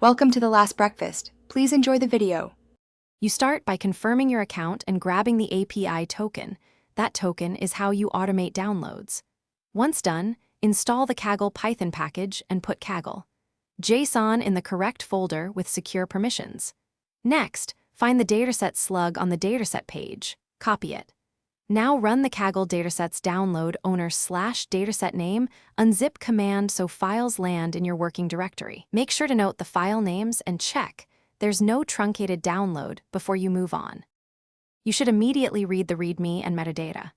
Welcome to the last breakfast. Please enjoy the video. You start by confirming your account and grabbing the API token. That token is how you automate downloads. Once done, install the Kaggle Python package and put Kaggle JSON in the correct folder with secure permissions. Next, find the dataset slug on the dataset page. Copy it. Now run the Kaggle Datasets download owner/dataset name unzip command so files land in your working directory. Make sure to note the file names and check there's no truncated download before you move on. You should immediately read the README and metadata.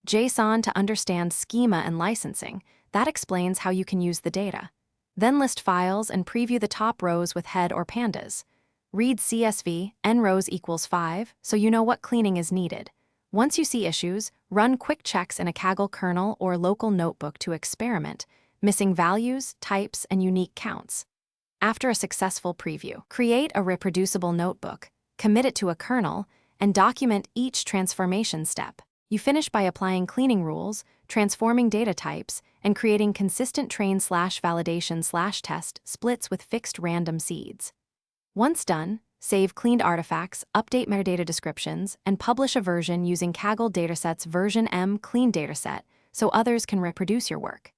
JSON to understand schema and licensing. That explains how you can use the data. Then list files and preview the top rows with head or pandas. Read CSV, n rows equals 5, so you know what cleaning is needed. Once you see issues, run quick checks in a Kaggle kernel or local notebook to experiment, missing values, types, and unique counts. After a successful preview, create a reproducible notebook, commit it to a kernel, and document each transformation step. You finish by applying cleaning rules, transforming data types, and creating consistent train/validation/test splits with fixed random seeds. Once done, save cleaned artifacts, update metadata descriptions, and publish a version using Kaggle Datasets version M clean dataset so others can reproduce your work.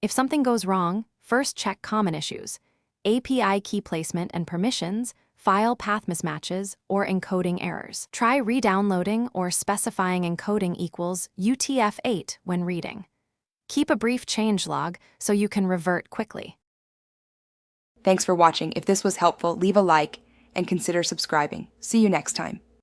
If something goes wrong, first check common issues: API key placement and permissions, file path mismatches, or encoding errors. Try re-downloading or specifying encoding equals UTF-8 when reading. Keep a brief changelog so you can revert quickly. Thanks for watching. If this was helpful, leave a like and consider subscribing. See you next time.